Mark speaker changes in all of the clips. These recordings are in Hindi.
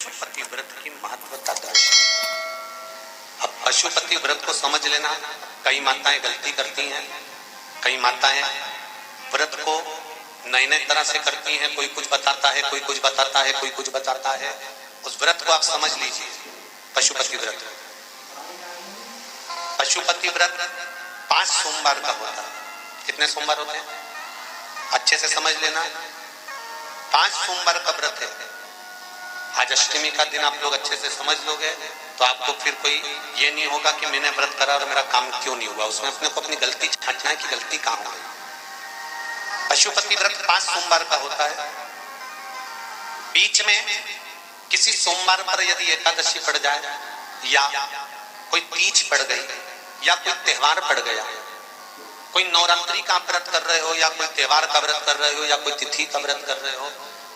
Speaker 1: पशुपति व्रत की महत्वता दर्शाती। अब पशुपति व्रत को समझ लेना। कई माताएं गलती करती हैं, कई माताएं व्रत को नई नई तरह से करती हैं। कोई कुछ बताता है, कोई कुछ बताता है, कोई कुछ बताता है। उस व्रत को आप समझ लीजिए, पशुपति व्रत। पशुपति व्रत 5 सोमवार का होता है। कितने सोमवार होते हैं अच्छे से समझ लेना। 5 सोमवार का व्रत है। आज अष्टमी का दिन आप लोग अच्छे से समझ लोगे तो आपको फिर कोई ये नहीं होगा कि मैंने व्रत करा और मेरा काम क्यों नहीं हुआ। उसमें अपने को अपनी गलती छांटना है कि गलती कहां हो गई। पशुपति व्रत 5 सोमवार का होता है। बीच में किसी सोमवार पर यदि एकादशी पड़ जाए या कोई तीज पड़ गई या कोई त्योहार पड़ गया, कोई नवरात्रि का व्रत कर रहे हो या कोई त्योहार का व्रत कर रहे हो या कोई तिथि का व्रत कर रहे हो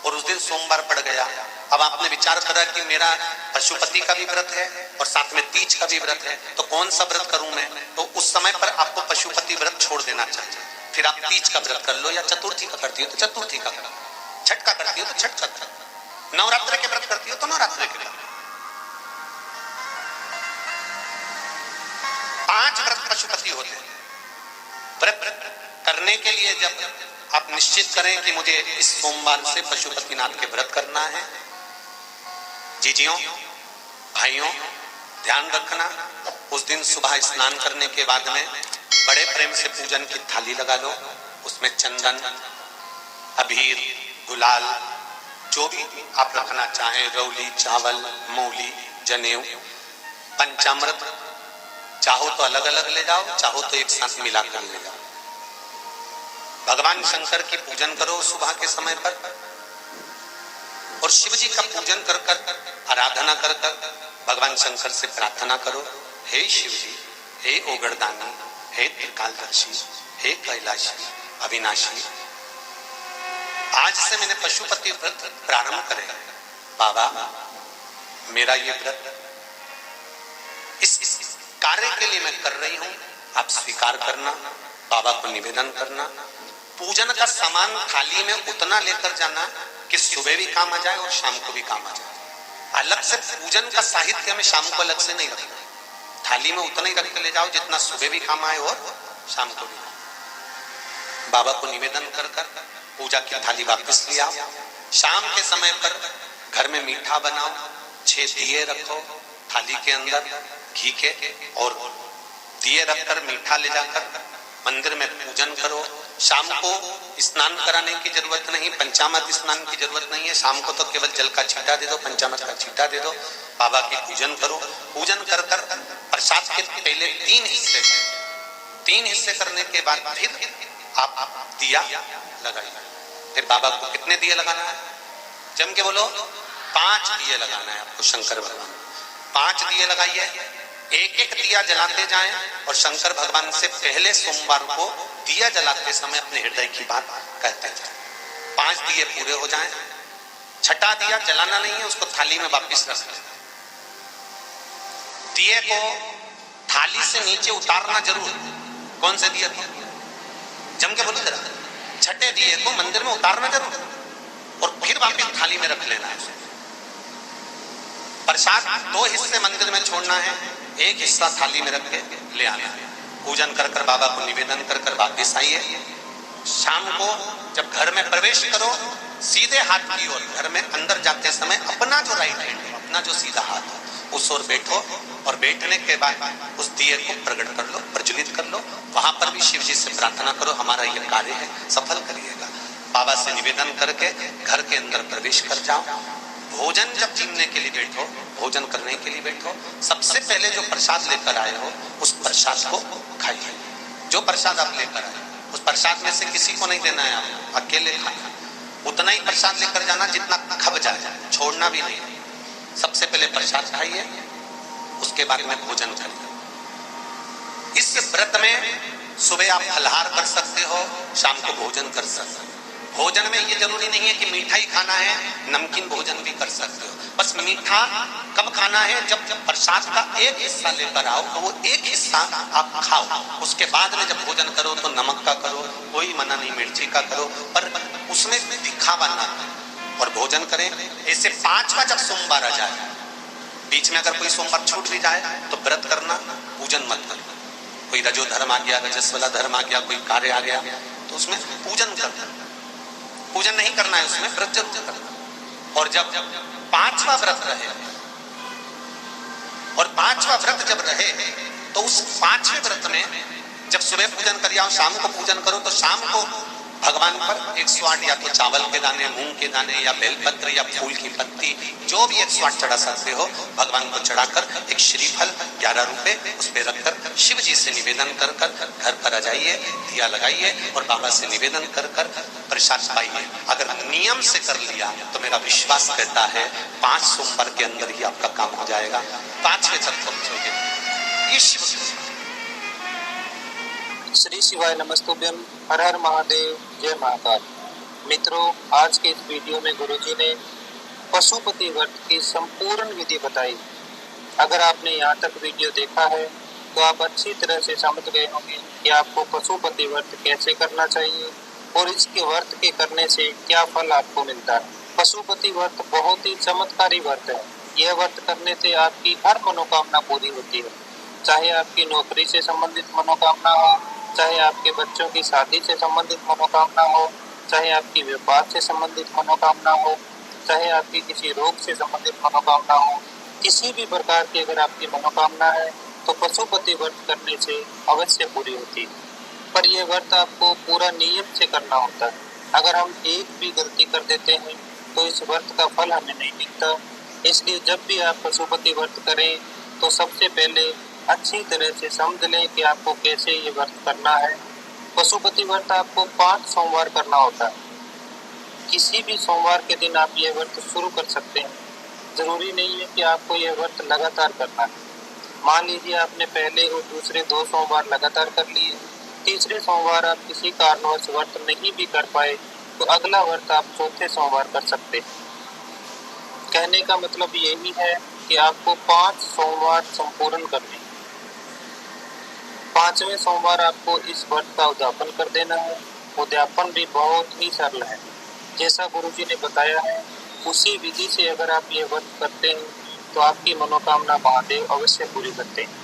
Speaker 1: और उस दिन सोमवार पड़ गया, अब आपने विचार करा कि मेरा पशुपति का भी व्रत है और साथ में तीज का भी व्रत है, तो कौन सा व्रत करूं मैं? तो उस समय पर आपको पशुपति व्रत छोड़ देना चाहिए। फिर आप तीज का व्रत कर लो या चतुर्थी का करती हो तो चतुर्थी का करो, छठ का करती हो तो छठ का करो, नवरात्र के व्रत करती हो तो नवरात्र के करो। 5 व्रत पशुपति होते हैं। व्रत करने के लिए जब आप निश्चित करें कि मुझे इस सोमवार से पशुपतिनाथ के व्रत करना है, जीजियों भाइयों ध्यान रखना, उस दिन सुबह स्नान करने के बाद में बड़े प्रेम से पूजन की थाली लगा लो। उसमें चंदन, अबीर, गुलाल, जो भी आप रखना चाहें, रौली, चावल, मूली, जनेऊ, पंचामृत, चाहो तो अलग अलग ले जाओ, चाहो तो एक साथ मिलाकर ले जाओ। भगवान शंकर की पूजन करो सुबह के समय पर और शिव जी का पूजन कर कर आराधना कर कर भगवान शंकर से प्रार्थना करो, हे शिव जी, हे ओगड़दानी, हे त्रिकालदर्शी, हे कैलाशी, अविनाशी, आज से मैंने पशुपति व्रत प्रारंभ करे। बाबा मेरा ये व्रत इस कार्य के लिए मैं कर रही हूं, आप स्वीकार करना, बाबा को निवेदन करना। पूजन का सामान थाली में उतना लेकर जाना कि सुबह भी काम आ जाए और शाम को भी काम आ जाए। अलग से पूजन का साहित्य में शाम को अलग से नहीं रखना, थाली में उतना ही रख के ले जाओ जितना सुबह भी काम आए और शाम को भी। बाबा को निवेदन कर कर पूजा की थाली वापस ले आओ। शाम के समय पर घर में मीठा बनाओ, 6 दिए रखो थाली के अंदर घी के और दिए रखकर मीठा ले जाकर मंदिर में पूजन करो। शाम को स्नान कराने की जरूरत नहीं, पंचामृत स्नान की जरूरत नहीं है। शाम को तो केवल जल का छींटा दे दो, पंचामृत का छींटा दे दो, बाबा की पूजन करो। पूजन कर कर प्रसाद के पहले 3 हिस्से करने के बाद फिर आप दिया लगाइए। फिर बाबा को कितने दिए लगाना है? जम के बोलो, 5 दिए लगाना है आपको शंकर भगवान। 5 दिए लगाइए, एक एक दिया जलाते जाएं और शंकर भगवान से पहले सोमवार को दिया जलाते समय अपने हृदय की बात कहते जाएं। 5 दिए पूरे हो जाएं, छठा दिया जलाना नहीं है, उसको थाली में वापस रख दें। दिए को थाली से नीचे उतारना जरूर। कौन से दिए को? जम के बोलो जरा। छठे दिए को मंदिर में उतारना जरूर और फिर वापस थाली में रख लेना है। प्रसाद 2 हिस्से मंदिर में छोड़ना है, एक हिस्सा थाली में रख के ले आना है। पूजन कर कर बाबा को निवेदन कर कर वापस आइए। शाम को जब घर में प्रवेश करो, सीधे हाथ की ओर घर में अंदर जाते समय अपना जो राइट हैंड, अपना जो सीधा हाथ है उस ओर बैठो और बैठने के बाद उस दिए को प्रकट कर लो, प्रज्वलित कर लो। वहां पर भी शिव जी से प्रार्थना करो, हमारा ये कार्य है सफल करिएगा। बाबा से निवेदन करके घर के अंदर प्रवेश कर जाओ। भोजन जब जीने के लिए बैठो, भोजन करने के लिए बैठो, सबसे पहले जो प्रसाद लेकर आए हो उस प्रसाद को खाइए। जो प्रसाद आप लेकर आए उस प्रसाद में से किसी को नहीं देना है, आप अकेले खाना। उतना ही प्रसाद लेकर जाना जितना खब जाए, छोड़ना भी नहीं। सबसे पहले प्रसाद खाइए, उसके बाद में भोजन करिए। इस व्रत में सुबह आप फलाहार कर सकते हो, शाम को भोजन कर सकते हो। भोजन में ये जरूरी नहीं है कि मीठा ही खाना है, नमकीन भोजन भी कर सकते हो। बस मीठा कब खाना है? जब प्रसाद का एक हिस्सा लेकर आओ तो वो एक हिस्सा आप खाओ। उसके बाद में जब भोजन करो तो नमक का करो, कोई मना नहीं, मिर्ची का करो, पर उसमें दिखावा ना। और भोजन करें। इससे 5वां जब सोमवार आ जाए, बीच में अगर कोई सोमवार छूट भी जाए तो व्रत करना, पूजन मत करना। कोई रजो धर्म आ गया, रजस्वला धर्म आ गया, कोई कार्य आ गया तो उसमें पूजन करना, पूजन नहीं करना है, उसमें व्रत जरूर करना। और जब 5वां व्रत रहे, और 5वां व्रत जब रहे तो उस 5वें व्रत में जब सुबह पूजन करिए और शाम को पूजन करो तो शाम को भगवान पर 108 या तो चावल के दाने, मूंग के दाने या बेलपत्र या फूल की पत्ती, जो भी 108 चढ़ा सकते हो भगवान को चढ़ाकर एक श्रीफल 11 रुपए उस पे रखकर शिव जी से निवेदन कर कर घर पर आ जाइए, दिया लगाइए और बाबा से निवेदन कर कर प्रसाद पाइए। अगर नियम से कर लिया तो मेरा विश्वास कहता है 5 सोमवार के अंदर ही आपका काम हो जाएगा, 5वें तक पहुंचोगे। ये शिव
Speaker 2: श्री शिवाय नमस्तुभ्यम, हर हर महादेव, जय महाकाल। मित्रों, आज के इस वीडियो में गुरुजी ने पशुपति व्रत की संपूर्ण विधि बताई। अगर आपने यहाँ तक वीडियो देखा है तो आप अच्छी तरह से समझ गए होंगे कि आपको पशुपति व्रत कैसे करना चाहिए और इसके व्रत के करने से क्या फल आपको मिलता है। पशुपति व्रत बहुत ही चमत्कारी व्रत है। यह व्रत करने से आपकी हर मनोकामना पूरी होती है, चाहे आपकी नौकरी से संबंधित मनोकामना हो, चाहे आपके बच्चों की शादी से संबंधित मनोकामना हो, चाहे आपकी व्यापार से संबंधित मनोकामना हो, चाहे आपकी किसी रोग से संबंधित मनोकामना हो, किसी भी प्रकार की अगर आपकी मनोकामना है तो पशुपति व्रत करने से अवश्य पूरी होती है। पर यह व्रत आपको पूरा नियम से करना होता है। अगर हम एक भी गलती कर देते हैं तो इस व्रत का फल हमें नहीं मिलता। इसलिए जब भी आप पशुपति व्रत करें तो सबसे पहले अच्छी तरह से समझ लें कि आपको कैसे ये व्रत करना है। पशुपति व्रत आपको 5 सोमवार करना होता है। किसी भी सोमवार के दिन आप ये व्रत शुरू कर सकते हैं। जरूरी नहीं है कि आपको ये व्रत लगातार करना है। मान लीजिए आपने पहले और दूसरे 2 सोमवार लगातार कर लिए, तीसरे सोमवार आप किसी कारणवश व्रत नहीं भी कर पाए तो अगला व्रत आप चौथे सोमवार कर सकते हैं। कहने का मतलब यही है कि आपको 5 सोमवार संपूर्ण करने। 5वें सोमवार आपको इस व्रत का उद्यापन कर देना है। उद्यापन भी बहुत ही सरल है, जैसा गुरुजी ने बताया है उसी विधि से अगर आप ये व्रत करते हैं तो आपकी मनोकामना महादेव अवश्य पूरी करते हैं।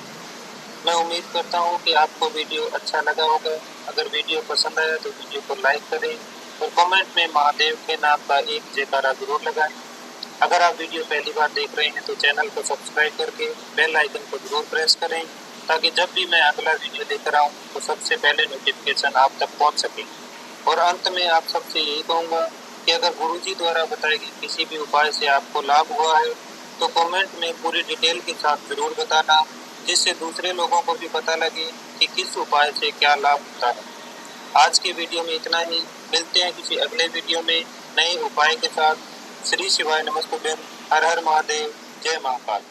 Speaker 2: मैं उम्मीद करता हूँ कि आपको वीडियो अच्छा लगा होगा। अगर वीडियो पसंद आया तो वीडियो को लाइक करें और कमेंट में महादेव के नाम का एक जयकारा जरूर लगाएं। अगर आप वीडियो पहली बार देख रहे हैं तो चैनल को सब्सक्राइब करके बेल आइकन को जरूर प्रेस करें ताकि जब भी मैं अगला वीडियो लेकर आऊँ तो सबसे पहले नोटिफिकेशन आप तक पहुँच सके। और अंत में आप सबसे यही कहूँगा कि अगर गुरुजी द्वारा बताए गए किसी भी उपाय से आपको लाभ हुआ है तो कमेंट में पूरी डिटेल के साथ जरूर बताना, जिससे दूसरे लोगों को भी पता लगे कि किस उपाय से क्या लाभ होता है। आज के वीडियो में इतना ही। मिलते हैं किसी अगले वीडियो में नए उपाय के साथ। श्री शिवाय नमस्तुभ्यम, हर हर महादेव, जय महाकाल।